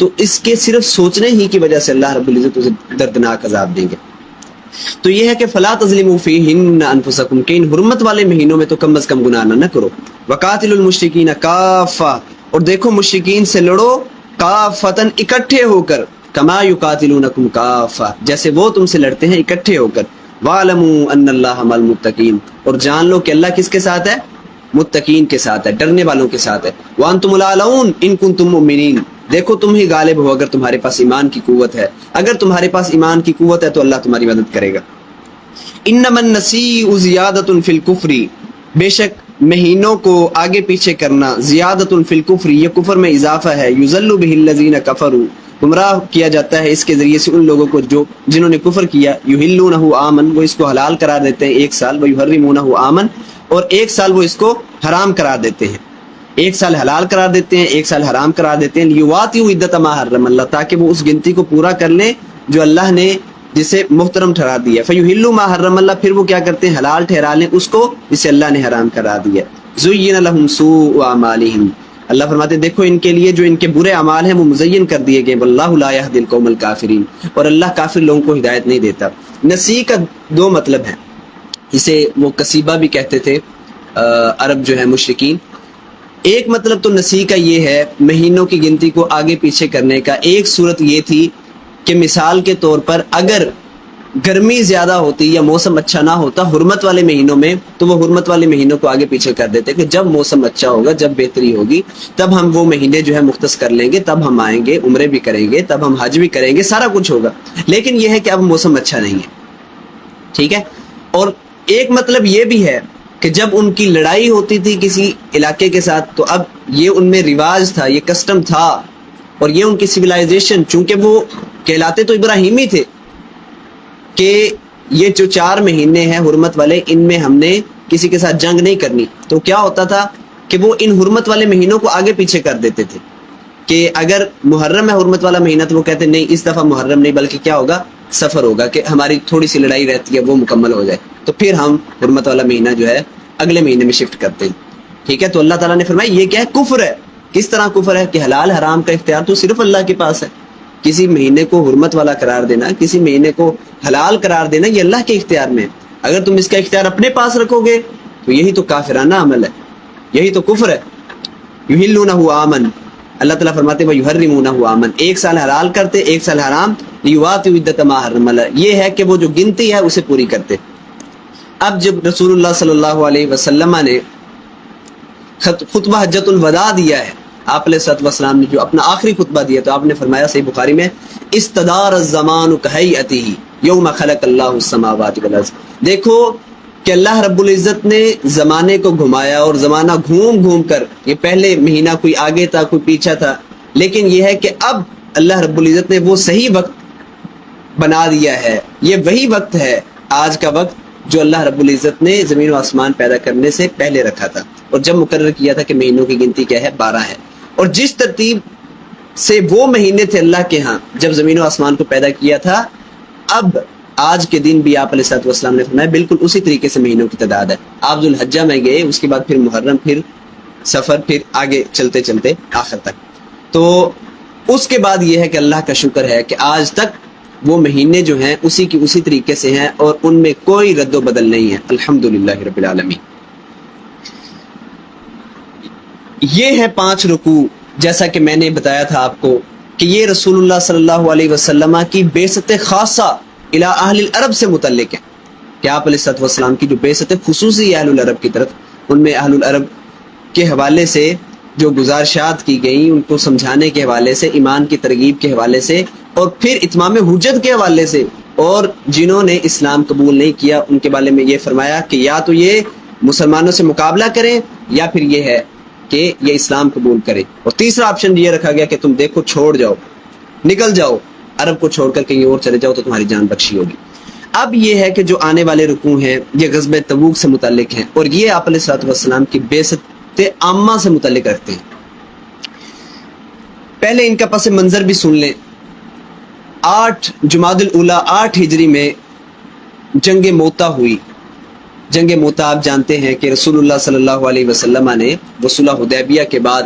تو اس کے صرف سوچنے ہی کی وجہ سے اللہ رب العزت اسے دردناک عذاب دیں گے۔ تو یہ ہے کہ فلا تظلموا فیہن انفسکم، کہ ان حرمت والے مہینوں میں تو کم از کم گناہ نہ کرو۔ وقاتلوا المشرکین کافہ، اور دیکھو مشرکین سے لڑو کافتن، اکٹھے ہو کر، کما یقاتلونکم کافہ، جیسے وہ تم سے لڑتے ہیں اکٹھے ہو کر۔ وَاعْلَمُوا أَنَّ اللَّهَ مَعَ الْمُتَّقِينَ، اور جان لو کہ اللہ کس کے ساتھ ہے؟ متقین کے ساتھ ہے، ڈرنے والوں کے ساتھ ہے۔ وَأَنْتُمُ الْأَعْلَوْنَ إِن كُنتُم مُؤْمِنِينَ، دیکھو تم ہی غالب ہو اگر تمہارے پاس ایمان کی قوت ہے، اگر تمہارے پاس ایمان کی قوت ہے تو اللہ تمہاری مدد کرے گا۔ انما النسیء زیادۃ فی الکفر، بے شک مہینوں کو آگے پیچھے کرنا زیادۃ فی الکفر، یہ کفر میں اضافہ ہے۔ یضل بہ الذین کفروا، گمراہ کیا جاتا ہے اس کے ذریعے سے ان لوگوں کو جو جنہوں نے کفر کیا۔ یحلونہ عاما، وہ اس کو حلال قرار دیتے ہیں ایک سال، ویحرمونہ عاما، اور ایک سال وہ اس کو حرام قرار دیتے ہیں۔ ایک سال حلال قرار دیتے ہیں، ایک سال حرام قرار دیتے ہیں۔ لیواطئوا عدۃ ما حرم اللہ، تاکہ وہ اس گنتی کو پورا کر لیں جو اللہ نے جسے محترم ٹھہرا دیا۔ فیحلوا ما حرم اللہ، پھر وہ کیا کرتے ہیں؟ حلال ٹھہرا لیں اس کو جسے اللہ نے حرام کرا دیا۔ زین لهم سوء اعمالهم، اللہ فرماتے ہیں دیکھو ان کے لیے جو ان کے برے اعمال ہیں وہ مزین کر دیے گئے۔ واللہ لا یہدی القوم الکافرین، اور اللہ کافر لوگوں کو ہدایت نہیں دیتا۔ نسی کا دو مطلب ہیں، اسے وہ کسیبہ بھی کہتے تھے عرب جو ہے مشرکین۔ ایک مطلب تو نسی کا یہ ہے مہینوں کی گنتی کو آگے پیچھے کرنے کا۔ ایک صورت یہ تھی کہ مثال کے طور پر اگر گرمی زیادہ ہوتی یا موسم اچھا نہ ہوتا حرمت والے مہینوں میں، تو وہ حرمت والے مہینوں کو آگے پیچھے کر دیتے کہ جب موسم اچھا ہوگا، جب بہتری ہوگی، تب ہم وہ مہینے جو ہے مختص کر لیں گے، تب ہم آئیں گے، عمرے بھی کریں گے، تب ہم حج بھی کریں گے، سارا کچھ ہوگا۔ لیکن یہ ہے کہ اب موسم اچھا نہیں ہے، ٹھیک ہے۔ اور ایک مطلب یہ بھی ہے کہ جب ان کی لڑائی ہوتی تھی کسی علاقے کے ساتھ، تو اب یہ ان میں رواج تھا، یہ کسٹم تھا، اور یہ ان کی سویلائزیشن، چونکہ وہ کہلاتے تو ابراہیمی تھے کہ یہ جو 4 مہینے ہیں حرمت والے، ان میں ہم نے کسی کے ساتھ جنگ نہیں کرنی، تو کیا ہوتا تھا کہ وہ ان حرمت والے مہینوں کو آگے پیچھے کر دیتے تھے کہ اگر محرم ہے حرمت والا مہینہ، تو وہ کہتے نہیں اس دفعہ محرم نہیں بلکہ کیا ہوگا؟ سفر ہوگا، کہ ہماری تھوڑی سی لڑائی رہتی ہے وہ مکمل ہو جائے، تو پھر ہم حرمت والا مہینہ جو ہے اگلے مہینے میں شفٹ کرتے ہیں، ٹھیک ہے۔ تو اللہ تعالیٰ نے فرمایا یہ کیا ہے؟ کفر ہے۔ کس طرح کفر ہے؟ کہ حلال حرام کا اختیار تو صرف اللہ کے پاس ہے۔ کسی مہینے کو حرمت والا قرار دینا، کسی مہینے کو حلال قرار دینا، یہ اللہ کے اختیار میں ہے۔ اگر تم اس کا اختیار اپنے پاس رکھو گے تو یہی تو کافرانہ عمل ہے، یہی تو کفر ہے۔ یحلونہ عاما، اللہ تعالیٰ فرماتے ہیں ویحرمونہ عاما، ایک سال حلال کرتے ایک سال حرام۔ لیواطئوا عدۃ ما حرم اللہ، یہ ہے کہ وہ جو گنتی ہے اسے پوری کرتے۔ اب جب رسول اللہ صلی اللہ علیہ وسلم نے خطبہ حجۃ الوداع دیا ہے، آپ علیہ الصلوۃ والسلام نے جو اپنا آخری خطبہ دیا، تو آپ نے فرمایا صحیح بخاری میں استدار الزمان کہیئتہ یوم خلق اللہ السماوات والارض، دیکھو کہ اللہ رب العزت نے زمانے کو گھمایا، اور زمانہ گھوم گھوم کر، یہ پہلے مہینہ کوئی آگے تھا کوئی پیچھا تھا، لیکن یہ ہے کہ اب اللہ رب العزت نے وہ صحیح وقت بنا دیا ہے، یہ وہی وقت ہے آج کا وقت جو اللہ رب العزت نے زمین و آسمان پیدا کرنے سے پہلے رکھا تھا، اور جب مقرر کیا تھا کہ مہینوں کی گنتی کیا ہے؟ 12 ہے۔ اور جس ترتیب سے وہ مہینے تھے اللہ کے ہاں جب زمین و آسمان کو پیدا کیا تھا، اب آج کے دن بھی آپ علیہ الصلوۃ والسلام نے فرمایا بالکل اسی طریقے سے مہینوں کی تعداد ہے۔ آپ ذوالحجہ میں گئے، اس کے بعد پھر محرم، پھر سفر، پھر آگے چلتے چلتے آخر تک۔ تو اس کے بعد یہ ہے کہ اللہ کا شکر ہے کہ آج تک وہ مہینے جو ہیں اسی کی اسی طریقے سے ہیں، اور ان میں کوئی رد و بدل نہیں ہے، الحمدللہ رب العالمین۔ یہ ہے 5 رکوع، جیسا کہ میں نے بتایا تھا آپ کو کہ یہ رسول اللہ صلی اللہ علیہ وسلم کی بعثت خاصہ الی اہل العرب سے متعلق ہے، کہ آپ علیہ الصلوۃ والسلام کی جو بعثت خصوصی اہل العرب کی طرف، ان میں اہل العرب کے حوالے سے جو گزارشات کی گئیں، ان کو سمجھانے کے حوالے سے، ایمان کی ترغیب کے حوالے سے، اور پھر اتمام حجت کے حوالے سے، اور جنہوں نے اسلام قبول نہیں کیا ان کے بارے میں یہ فرمایا کہ یا تو یہ مسلمانوں سے مقابلہ کریں، یا پھر یہ ہے کہ یہ اسلام قبول کرے۔ اور تیسرا آپشن یہ رکھا گیا کہ تم دیکھو چھوڑ جاؤ، نکل جاؤ، عرب کو چھوڑ کر کہیں اور چلے جاؤ تو تمہاری جان بخشی ہوگی۔ اب یہ ہے کہ جو آنے والے رکوع ہیں یہ غزوہ تبوک سے متعلق ہیں، اور یہ آپ علیہ الصلوۃ والسلام کی بعثت عامہ سے متعلق رکھتے ہیں۔ پہلے ان کا پس منظر بھی سن لیں۔ 8 جمادی الاولیٰ 8 ہجری میں جنگ موتا ہوئی۔ جنگ موتا آپ جانتے ہیں کہ رسول اللہ صلی اللہ علیہ وسلم نے وہ صلح حدیبیہ کے بعد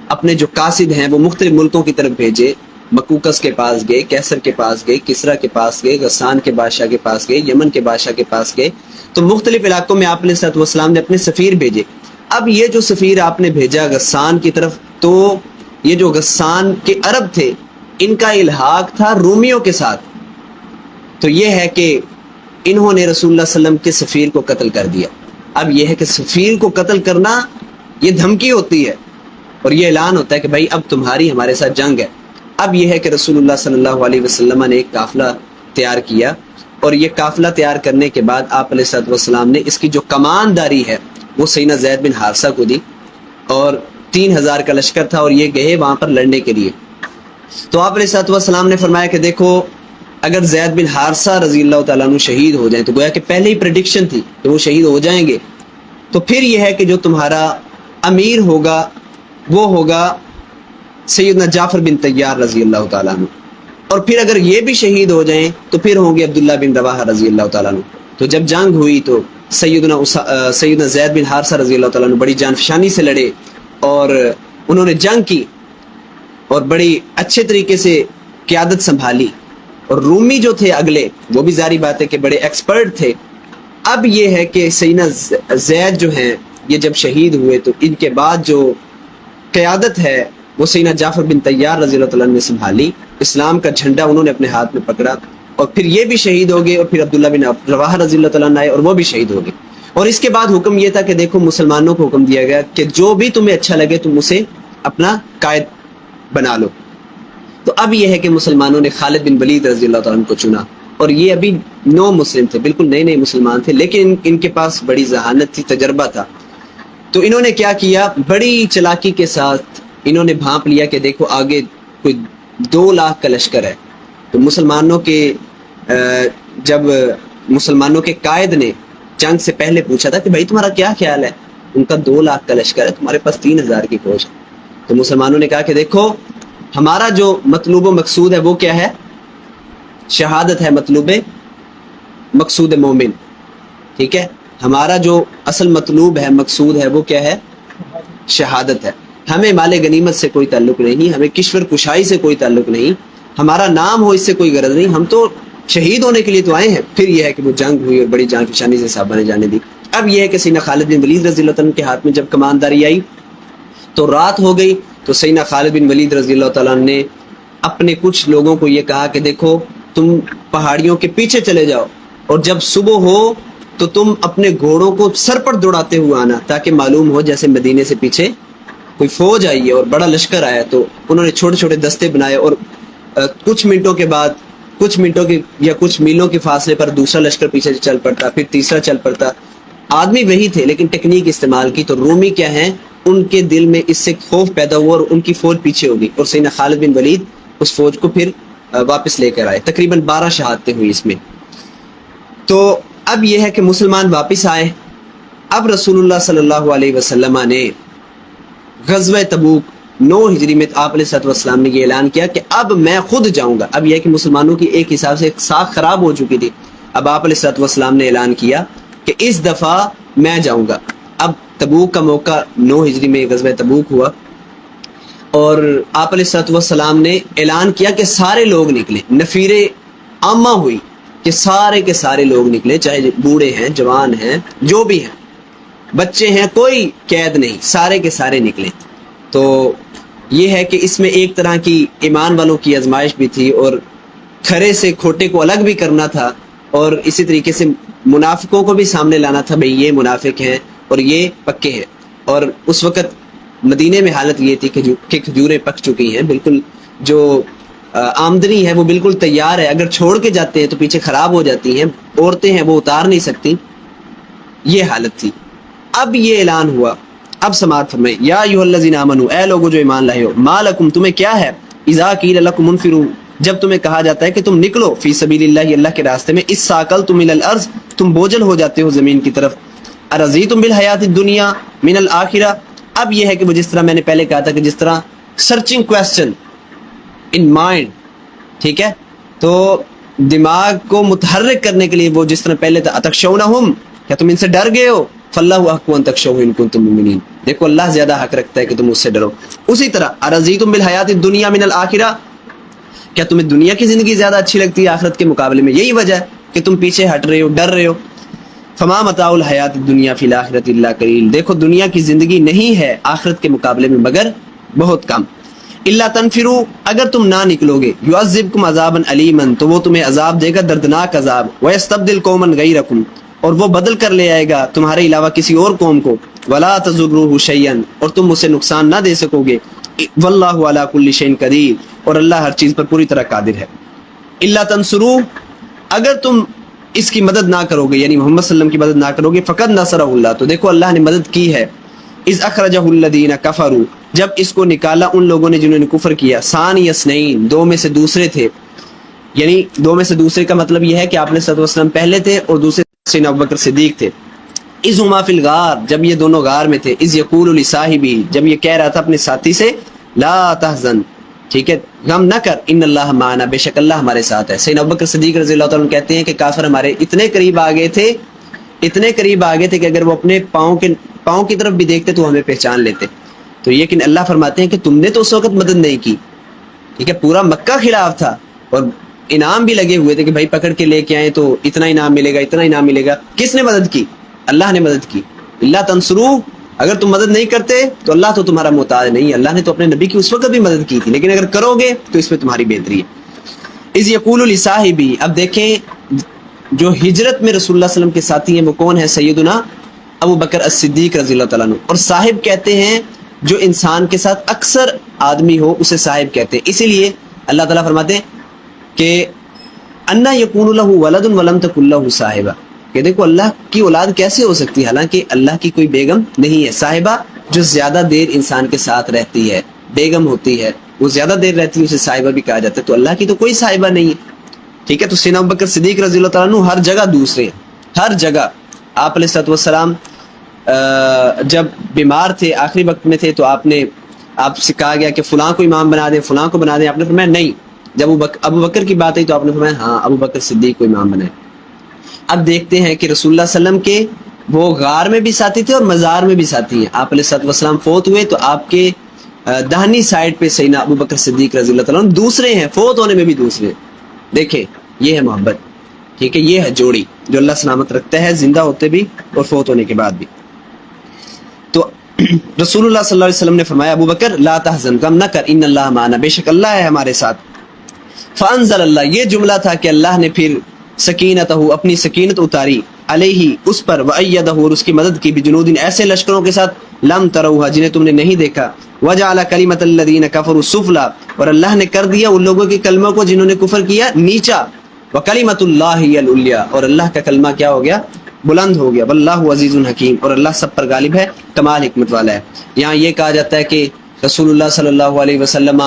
اپنے جو قاصد ہیں وہ مختلف ملکوں کی طرف بھیجے، مکوکس کے پاس گئے، کیسر کے پاس گئے، کسرا کے پاس گئے، غسان کے بادشاہ کے پاس گئے، یمن کے بادشاہ کے پاس گئے، تو مختلف علاقوں میں آپ علیہ الصلوۃ والسلام نے اپنے سفیر بھیجے۔ اب یہ جو سفیر آپ نے بھیجا غسان کی طرف، تو یہ جو غسان کے عرب تھے ان کا الحاق تھا رومیوں کے ساتھ، تو یہ ہے کہ انہوں نے رسول اللہ صلی اللہ علیہ وسلم کے سفیر کو قتل کر دیا۔ اب یہ ہے کہ سفیر کو قتل کرنا یہ دھمکی ہوتی ہے اور یہ اعلان ہوتا ہے کہ بھائی اب تمہاری ہمارے ساتھ جنگ ہے۔ اب یہ ہے کہ رسول اللہ صلی اللہ علیہ وسلم نے ایک قافلہ تیار کیا، اور یہ قافلہ تیار کرنے کے بعد آپ علیہ الصلوۃ والسلام نے اس کی جو کمانداری ہے وہ سیدنا زید بن حارثہ کو دی، اور 3000 کا لشکر تھا اور یہ گئے وہاں پر لڑنے کے لیے۔ تو آپ علیہ الصلوۃ والسلام نے فرمایا کہ دیکھو اگر زید بن حارثہ رضی اللہ تعالیٰ عنہ شہید ہو جائیں، تو گویا کہ پہلے ہی پریڈکشن تھی کہ وہ شہید ہو جائیں گے، تو پھر یہ ہے کہ جو تمہارا امیر ہوگا وہ ہوگا سیدنا جعفر بن طیار رضی اللہ تعالیٰ عنہ، اور پھر اگر یہ بھی شہید ہو جائیں تو پھر ہوں گے عبداللہ بن رواحہ رضی اللہ تعالیٰ عنہ۔ تو جب جنگ ہوئی تو سیدنا زید بن حارثہ رضی اللہ تعالیٰ عنہ بڑی جان فشانی سے لڑے اور انہوں نے جنگ کی اور بڑی اچھے طریقے سے قیادت سنبھالی، اور رومی جو تھے اگلے وہ بھی ظاہری بات ہے کہ بڑے ایکسپرٹ تھے۔ اب یہ ہے کہ سیدنا زید جو ہیں یہ جب شہید ہوئے تو ان کے بعد جو قیادت ہے وہ سیدنا جعفر بن طیار رضی اللہ تعالیٰ عنہ نے سنبھالی، اسلام کا جھنڈا انہوں نے اپنے ہاتھ میں پکڑا، اور پھر یہ بھی شہید ہو گئے، اور پھر عبداللہ بن رواحہ رضی اللہ تعالیٰ عنہ آئے اور وہ بھی شہید ہو گئے۔ اور اس کے بعد حکم یہ تھا کہ دیکھو مسلمانوں کو حکم دیا گیا کہ جو بھی تمہیں اچھا لگے تم اسے اپنا قائد بنا لو۔ تو اب یہ ہے کہ مسلمانوں نے خالد بن ولید رضی اللہ تعالیٰ عنہ کو چنا، اور یہ ابھی نو مسلم تھے، بالکل نئے نئے مسلمان تھے، لیکن ان کے پاس بڑی ذہانت تھی، تجربہ تھا۔ تو انہوں نے کیا کیا، بڑی چلاکی کے ساتھ انہوں نے بھانپ لیا کہ دیکھو آگے کوئی 2 لاکھ کا لشکر ہے۔ تو مسلمانوں کے جب مسلمانوں کے قائد نے جنگ سے پہلے پوچھا تھا کہ بھائی تمہارا کیا خیال ہے، ان کا 2 لاکھ کا لشکر ہے، تمہارے پاس 3000 کی فوج ہے۔ تو مسلمانوں نے کہا کہ دیکھو ہمارا جو مطلوب و مقصود ہے وہ کیا ہے، شہادت ہے، مطلوب مقصود مومن، ٹھیک ہے، ہمارا جو اصل مطلوب ہے، مقصود ہے، وہ کیا ہے، شہادت ہے۔ ہمیں مال غنیمت سے کوئی تعلق نہیں، ہمیں کشور کشائی سے کوئی تعلق نہیں، ہمارا نام ہو اس سے کوئی غرض نہیں، ہم تو شہید ہونے کے لیے تو آئے ہیں۔ پھر یہ ہے کہ وہ جنگ ہوئی اور بڑی جان فشانی سے صحابہ نے جانے دی۔ اب یہ ہے کہ سیدنا خالد بن ولید رضی اللہ عنہ کے ہاتھ میں جب کمانداری آئی تو رات ہو گئی، تو سیدنا خالد بن ولید رضی اللہ تعالیٰ عنہ نے اپنے کچھ لوگوں کو یہ کہا کہ دیکھو تم پہاڑیوں کے پیچھے چلے جاؤ، اور جب صبح ہو تو تم اپنے گھوڑوں کو سر پر دوڑاتے ہوئے آنا، تاکہ معلوم ہو جیسے مدینے سے پیچھے کوئی فوج آئی ہے اور بڑا لشکر آیا۔ تو انہوں نے چھوٹے چھوٹے دستے بنائے، اور کچھ منٹوں کے بعد، کچھ منٹوں کے یا کچھ میلوں کے فاصلے پر دوسرا لشکر پیچھے سے چل پڑتا، پھر تیسرا چل پڑتا۔ آدمی وہی تھے لیکن ٹیکنیک استعمال کی، تو رومی کیا ہیں، ان کے دل میں اس سے خوف پیدا ہوا اور ان کی فوج پیچھے ہو گئی، اور سیدنا خالد بن ولید اس فوج کو پھر واپس لے کر آئے۔ تقریباً 12 شہادتیں ہوئی اس میں۔ تو اب یہ ہے کہ مسلمان واپس آئے۔ اب رسول اللہ صلی اللہ علیہ وسلم نے غزوہ تبوک 9 ہجری میں آپ علیہ الصلوۃ والسلام نے یہ اعلان کیا کہ اب میں خود جاؤں گا۔ اب یہ ہے کہ مسلمانوں کی ایک حساب سے ایک ساکھ خراب ہو چکی تھی، اب آپ علیہ الصلوۃ والسلام نے اعلان کیا کہ اس دفعہ میں جاؤں گا۔ اب تبوک کا موقع 9 ہجری میں غزوہ تبوک ہوا، اور آپ علیہ الصلوۃ والسلام نے اعلان کیا کہ سارے لوگ نکلیں، نفیر عامہ ہوئی کہ سارے کے سارے لوگ نکلے، چاہے بوڑھے ہیں، جوان ہیں، جو بھی ہیں، بچے ہیں، کوئی قید نہیں، سارے کے سارے نکلیں۔ تو یہ ہے کہ اس میں ایک طرح کی ایمان والوں کی آزمائش بھی تھی، اور کھرے سے کھوٹے کو الگ بھی کرنا تھا، اور اسی طریقے سے منافقوں کو بھی سامنے لانا تھا، بھئی یہ منافق ہیں اور یہ پکے ہیں۔ اور اس وقت مدینے میں حالت یہ تھی کہ کھجوریں پک چکی ہیں، بالکل جو آمدنی ہے وہ بالکل تیار ہے، اگر چھوڑ کے جاتے ہیں تو پیچھے خراب ہو جاتی ہیں، عورتیں ہیں وہ اتار نہیں سکتی، یہ حالت تھی۔ اب یہ اعلان ہوا، اب سماعت فرمائیں، یا ایھا الذین آمنوا، اے لوگو جو ایمان لائے ہو، ما لکم تمہیں کیا ہے، اذا قیل لکم انفروا، جب تمہیں کہا جاتا ہے کہ تم نکلو، فی سبیل اللہ، اللہ کے راستے میں، اس ثاقلتم الی الارض، تم بوجھل ہو جاتے ہو زمین کی طرف، ارضیتم بالحیات الدنیا من الآخرہ۔ اب یہ ہے کہ وہ جس طرح میں نے پہلے کہا تھا کہ جس طرح سرچنگ کویسچن ان مائنڈ، ٹھیک ہے، تو دماغ کو متحرک کرنے کے لیے وہ جس طرح پہلے تھا، اتخشونہم، کیا تم ان سے ڈر گئے ہو، فاللہ احق ان تخشوہ ان کنتم مؤمنین، دیکھو اللہ زیادہ حق رکھتا ہے کہ تم اس سے ڈرو۔ اسی طرح ارضیتم بالحیات الدنیا من الآخرہ، کیا تمہیں دنیا کی زندگی زیادہ اچھی لگتی ہے آخرت کے مقابلے میں؟ یہی وجہ ہے کہ تم پیچھے ہٹ رہے ہو، ڈر رہے ہو۔ فما متاع الحیات الدنیا فی الاخرۃ الا قلیل، دیکھو دنیا کی زندگی نہیں ہے آخرت کے مقابلے میں مگر بہت کم۔ الا تنفروا، اگر تم نہ نکلو گے، یعذبکم عذابا علیما، تو وہ تمہیں عذاب دے گا دردناک عذاب، ویستبدل قوما غیرکم، اور وہ بدل کر لے آئے گا تمہارے علاوہ کسی اور قوم کو، ولا تضروہ شیئا، اور تم اسے نقصان نہ دے سکو گے، واللہ علی کل شیء قدیر، اور اللہ ہر چیز پر پوری طرح قادر ہے۔ الا تنصروا، اگر تم اس کی مدد نہ کرو گے، یعنی محمد صلی اللہ علیہ وسلم کی مدد نہ کرو گے، فقد نصرہ اللہ، تو دیکھو اللہ نے مدد کی ہے۔ اذ اخرجہ الذین کفروا، جب اس کو نکالا ان لوگوں نے جنہوں نے کفر کیا، ثانی اثنین، دو میں سے دوسرے تھے، یعنی دو میں سے دوسرے کا مطلب یہ ہے کہ آپ نے صلی اللہ علیہ وسلم پہلے تھے اور دوسرے سیدنا ابوبکر صدیق تھے۔ اذ ہما فی الغار، جب یہ دونوں غار میں تھے، اذ یقول لصاحبہ، جب یہ کہہ رہا تھا اپنے ساتھی سے، لا تحزن، ٹھیک ہے، غم نہ کر، ان اللہ معنا، بے شک اللہ ہمارے ساتھ ہے۔ سیدنا ابوبکر صدیق رضی اللہ تعالیٰ عنہ کہتے ہیں کہ کافر ہمارے اتنے قریب آ گئے تھے، اتنے قریب آ گئے تھے کہ اگر وہ اپنے پاؤں کی طرف بھی دیکھتے تو ہمیں پہچان لیتے۔ تو یہ کہ اللہ فرماتے ہیں کہ تم نے تو اس وقت مدد نہیں کی، ٹھیک ہے، پورا مکہ خلاف تھا اور انعام بھی لگے ہوئے تھے کہ بھائی پکڑ کے لے کے آئے تو اتنا انعام ملے گا، اتنا انعام ملے گا۔ کس نے مدد کی؟ اللہ نے مدد کی۔ اللہ تنصروا، اگر تم مدد نہیں کرتے تو اللہ تو تمہارا محتاج نہیں، اللہ نے تو اپنے نبی کی اس وقت بھی مدد کی تھی، لیکن اگر کرو گے تو اس میں تمہاری بہتری ہے۔ اذ یقول لصاحبہ، اب دیکھیں جو ہجرت میں رسول اللہ صلی اللہ علیہ وسلم کے ساتھی ہیں وہ کون ہے؟ سیدنا ابو بکر الصدیق رضی اللہ تعالیٰ عنہ، اور صاحب کہتے ہیں جو انسان کے ساتھ اکثر آدمی ہو اسے صاحب کہتے ہیں، اسی لیے اللہ تعالیٰ فرماتے ہیں کہ انا یکون لہ ولد ولم تکن لہ صاحبہ، کہ دیکھو اللہ کی اولاد کیسے ہو سکتی ہے حالانکہ اللہ کی کوئی بیگم نہیں ہے۔ صاحبہ جو زیادہ دیر انسان کے ساتھ رہتی ہے، بیگم ہوتی ہے، وہ زیادہ دیر رہتی ہے، اسے صاحبہ بھی کہا جاتا ہے، تو اللہ کی تو کوئی صاحبہ نہیں ہے، ٹھیک ہے۔ تو سیدنا ابوبکر صدیق رضی اللہ تعالیٰ عنہ ہر جگہ دوسرے ہیں، ہر جگہ۔ آپ علیہ الصلوۃ والسلام جب بیمار تھے، آخری وقت میں تھے، تو آپ سے کہا گیا کہ فلاں کو امام بنا دیں، فلاں کو بنا دیں، آپ نے فرمایا نہیں۔ جب ابو بکر کی بات آئی تو آپ نے فرمایا ہاں ابو بکر صدیق کو امام بنائے۔ اب دیکھتے ہیں کہ رسول اللہ صلی اللہ علیہ وسلم کے وہ غار میں بھی ساتھی تھے اور مزار میں بھی ساتھی ہیں۔ آپ علیہ الصلوۃ والسلام فوت ہوئے تو آپ کے داہنی سائڈ پہ سیدنا ابو بکر صدیق رضی اللہ تعالیٰ عنہ دوسرے ہیں، فوت ہونے میں بھی دوسرے۔ دیکھیں یہ ہے محبت، ٹھیک ہے، یہ ہے جوڑی جو اللہ سلامت رکھتا ہے زندہ ہوتے بھی اور فوت ہونے کے بعد بھی۔ تو رسول اللہ صلی اللہ علیہ وسلم نے فرمایا ابو بکر لا تحزن، غم نہ کر، ان اللہ معنا، بے شک اللہ ہے ہمارے ساتھ۔ فانزل اللہ، یہ جملہ تھا کہ اللہ نے پھر سکینتہ، اپنی سکینت اتاری، علیہ، اس پر، وایدہ، اور اس کی مدد کی، بجنود، ایسے لشکروں کے ساتھ، لم تروها، جنہیں تم نے نہیں دیکھا، وجعل کلمۃ الذین کفروا السفلی، اور اللہ نے کر دیا ان لوگوں کے کلموں کو جنہوں نے کفر کیا نیچا، وکلمۃ اللہ ہی العلیٰ، اور اللہ کا کلمہ کیا ہو گیا؟ بلند ہو گیا، واللہ عزیز حکیم، اور اللہ سب پر غالب ہے، کمال حکمت والا ہے۔ یہاں یہ کہا جاتا ہے کہ رسول اللہ صلی اللہ علیہ وسلم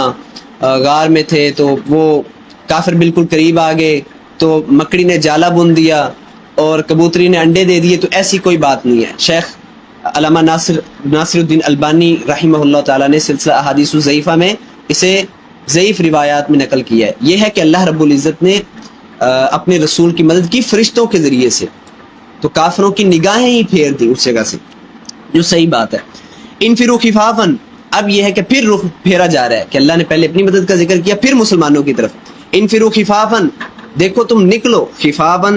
غار میں تھے تو وہ کافر بالکل قریب آ گئے تو مکڑی نے جالا بن دیا اور کبوتری نے انڈے دے دیے، تو ایسی کوئی بات نہیں ہے۔ شیخ علامہ ناصر الدین البانی رحمہ اللہ تعالیٰ نے سلسلہ احادیث الضعیفہ میں اسے ضعیف روایات میں نقل کیا ہے۔ یہ ہے کہ اللہ رب العزت نے اپنے رسول کی مدد کی فرشتوں کے ذریعے سے، تو کافروں کی نگاہیں ہی پھیر دی اس جگہ سے، جو صحیح بات ہے۔ انفروا خفافا، اب یہ ہے کہ پھر رخ پھیرا جا رہا ہے کہ اللہ نے پہلے اپنی مدد کا ذکر کیا پھر مسلمانوں کی طرف۔ انفروا خفافا، دیکھو تم نکلو، خفافا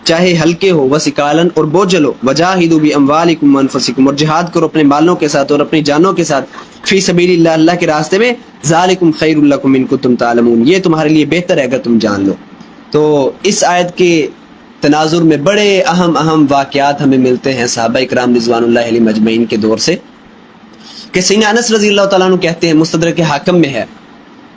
چاہے ہلکے ہو، وثقالا اور بوجھل ہو، وجاہدوا باموالکم وانفسکم، اور جہاد کرو اپنے مالوں کے ساتھ اور اپنی جانوں کے ساتھ، فی سبیل اللہ، اللہ کے راستے میں، ذالکم خیر لکم ان کنتم تعلمون، یہ تمہارے لیے بہتر ہے اگر تم جان لو۔ تو اس آیت کے تناظر میں بڑے اہم واقعات ہمیں ملتے ہیں صحابہ اکرام رضوان اللہ علیہم اجمعین کے دور سے، کہ سیدنا انس رضی اللہ تعالیٰ عنہ کہتے ہیں، مستدرک حاکم میں ہے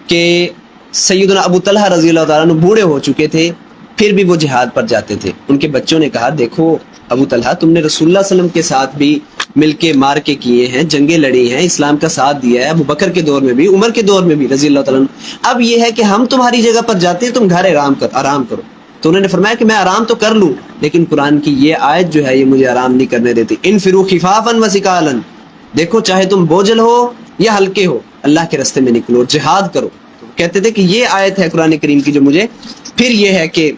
کہ سیدنا ابو طلحہ رضی اللہ تعالیٰ عنہ بوڑھے ہو چکے تھے پھر بھی وہ جہاد پر جاتے تھے۔ ان کے بچوں نے کہا دیکھو ابو طلحہ، تم نے رسول اللہ صلی اللہ علیہ وسلم کے ساتھ بھی مل کے مار کے کیے ہیں، جنگیں لڑی ہیں، اسلام کا ساتھ دیا ہے، ابو بکر کے دور میں بھی، عمر کے دور میں بھی رضی اللہ تعالیٰ عنہ، اب یہ ہے کہ ہم تمہاری جگہ پر جاتے ہیں، تم گھر آرام کرو۔ تو انہوں نے فرمایا کہ میں آرام تو کر لوں لیکن قرآن کی یہ آیت جو ہے یہ مجھے آرام نہیں کرنے دیتی۔ انفروا خفافا وثقالا، دیکھو چاہے تم بوجھل ہو یا ہلکے ہو، اللہ کے راستے میں نکلو، جہاد کرو۔ کہتے تھے کہ یہ آیت ہے قرآن کریم کی جو مجھے، پھر یہ ہے کہ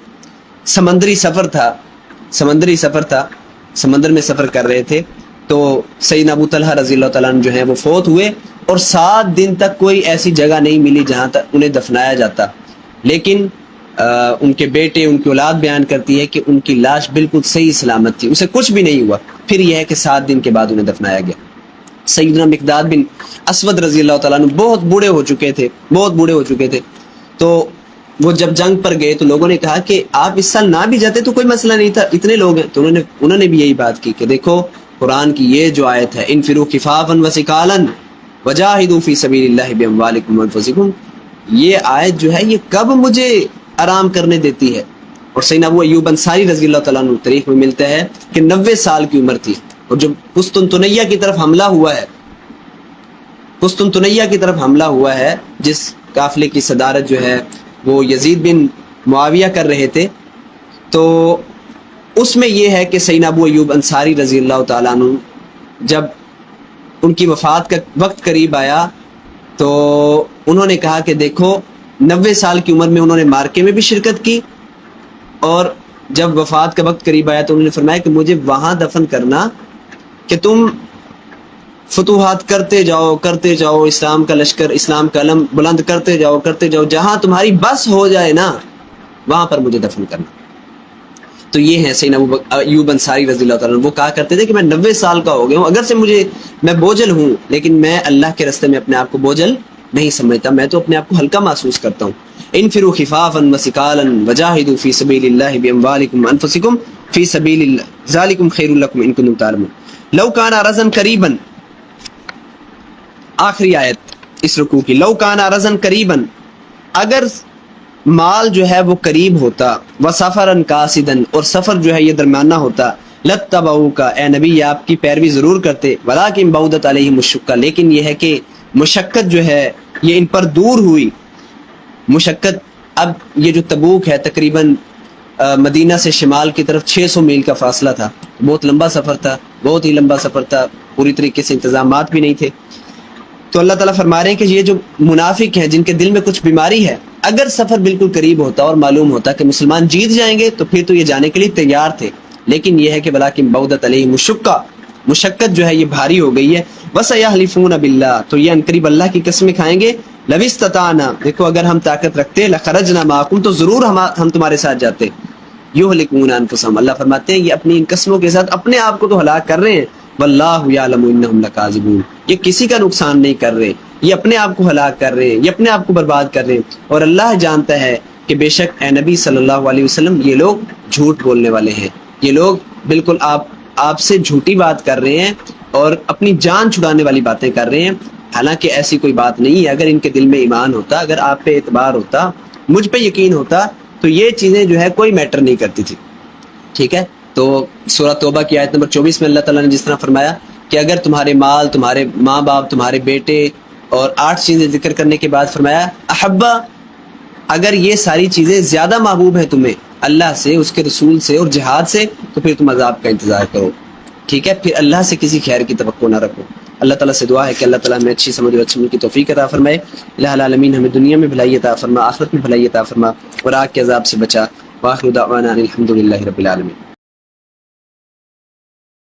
سمندری سفر تھا، سمندر میں سفر کر رہے تھے تو سیدنا ابو طلحہ رضی اللہ تعالیٰ عنہ جو ہیں وہ فوت ہوئے، اور 7 دن تک کوئی ایسی جگہ نہیں ملی جہاں تک انہیں دفنایا جاتا، لیکن ان کے بیٹے، ان کی اولاد بیان کرتی ہے کہ ان کی لاش بالکل صحیح سلامت تھی، اسے کچھ بھی نہیں ہوا۔ پھر یہ ہے کہ 7 دن کے بعد انہیں دفنایا گیا۔ سیدنا مقداد بن اسود رضی اللہ تعالیٰ عنہ بہت بوڑھے ہو چکے تھے، تو وہ جب جنگ پر گئے تو لوگوں نے کہا کہ آپ اس سال نہ بھی جاتے تو کوئی مسئلہ نہیں تھا، اتنے لوگ ہیں۔ تو انہوں نے بھی یہی بات کی کہ دیکھو قرآن کی یہ جو آیت ہے، انفروا خفافا وثقالا وجاہدوا فی سبیل اللہ باموالکم وانفسکم، یہ آیت جو ہے یہ کب مجھے آرام کرنے دیتی ہے۔ اور سیدنا ابو ایوب انصاری رضی اللہ تعالیٰ عنہ تاریخ میں ملتا ہے کہ 90 سال کی عمر تھی، اور جب قسطنطنیہ کی طرف حملہ ہوا ہے، جس قافلے کی صدارت جو ہے وہ یزید بن معاویہ کر رہے تھے، تو اس میں یہ ہے کہ سیدنا ابو ایوب انصاری رضی اللہ تعالیٰ عنہ جب ان کی وفات کا وقت قریب آیا تو انہوں نے کہا کہ دیکھو 90 سال کی عمر میں انہوں نے مارکے میں بھی شرکت کی، اور جب وفات کا وقت قریب آیا تو انہوں نے فرمایا کہ مجھے وہاں دفن کرنا کہ تم فتوحات کرتے جاؤ، اسلام کا لشکر، اسلام کا علم بلند کرتے جاؤ، جہاں تمہاری بس ہو جائے نا وہاں پر مجھے دفن کرنا۔ تو یہ ہے سیدنا ابو ایوب انصاری رضی اللہ تعالیٰ عنہ، وہ کہا کرتے تھے کہ میں 90 سال کا ہو گیا ہوں، اگر سے میں بوجھل ہوں، لیکن میں اللہ کے راستے میں اپنے آپ کو بوجھل نہیں سمجھتا، میں تو اپنے آپ کو ہلکا محسوس کرتا ہوں۔ انفروا خفافا وثقالا وجاہدوا فی سبیل اللہ باموالکم وانفسکم فی سبیل اللہ ذالکم خیر لکم ان کنتم تعلمون۔ لو کان عرضا قریبا، آخری آیت اس رکوع کی، لو کان عرضا قریبا، اگر مال جو ہے وہ قریب ہوتا، وسفرا قاصدا، اور سفر جو ہے یہ درمیانہ ہوتا، لتبعوک، اے نبی یہ آپ کی پیروی ضرور کرتے، ولکن بعدت علیہم الشقہ، لیکن یہ ہے کہ مشقت جو ہے یہ ان پر دور ہوئی۔ مشقت، اب یہ جو تبوک ہے تقریباً مدینہ سے شمال کی طرف 600 میل کا فاصلہ تھا، بہت لمبا سفر تھا، بہت ہی لمبا سفر تھا، پوری طریقے سے انتظامات بھی نہیں تھے۔ تو اللہ تعالیٰ فرما رہے ہیں کہ یہ جو منافق ہیں جن کے دل میں کچھ بیماری ہے، اگر سفر بالکل قریب ہوتا اور معلوم ہوتا کہ مسلمان جیت جائیں گے تو پھر تو یہ جانے کے لیے تیار تھے، لیکن یہ ہے کہ ولاکن بعدت علیہم الشقہ، مشقت جو ہے یہ بھاری ہو گئی ہے۔ وسیحلفون باللہ، تو یہ عنقریب اللہ کی قسمیں کھائیں گے، لو استطعنا، دیکھو اگر ہم طاقت رکھتے، لخرجنا معکم، تو ضرور ہم تمہارے ساتھ جاتے۔ یہلکون انفسہم، اللہ فرماتے ہیں یہ اپنی ان قسموں کے ساتھ اپنے آپ کو تو ہلاک کر رہے ہیں، واللہ یعلم انہم لکاذبون، یہ کسی کا نقصان نہیں کر رہے، یہ اپنے آپ کو ہلاک کر رہے ہیں، یہ اپنے آپ کو برباد کر رہے ہیں، اور اللہ جانتا ہے کہ بے شک اے نبی صلی اللہ علیہ وسلم یہ لوگ جھوٹ بولنے والے ہیں، یہ لوگ بالکل آپ سے جھوٹی بات کر رہے ہیں اور اپنی جان چھڑانے والی باتیں کر رہے ہیں، حالانکہ ایسی کوئی بات نہیں ہے۔ اگر ان کے دل میں ایمان ہوتا، اگر آپ پہ اعتبار ہوتا، مجھ پہ یقین ہوتا، تو یہ چیزیں جو ہے کوئی میٹر نہیں کرتی تھی، ٹھیک ہے۔ تو سورہ توبہ کی آیت نمبر 24 میں اللہ تعالیٰ نے جس طرح فرمایا کہ اگر تمہارے مال، تمہارے ماں باپ، تمہارے بیٹے، اور 8 چیزیں ذکر کرنے کے بعد فرمایا احبا، اگر یہ ساری چیزیں زیادہ محبوب ہیں تمہیں اللہ سے، اس کے رسول سے اور جہاد سے، تو پھر تم عذاب کا انتظار کرو، ٹھیک ہے، پھر اللہ سے کسی خیر کی توقع نہ رکھو۔ اللہ تعالیٰ سے دعا ہے کہ اللہ تعالیٰ ہمیں اچھی سمجھ اور اچھی عمل کی توفیق عطا فرمائے۔ الہ العالمین ہمیں دنیا میں بھلائی عطا فرما، آخرت میں بھلائی عطا فرما، اور آگ کے عذاب سے بچا۔ وآخر دعوانا الحمد للہ رب العالمین۔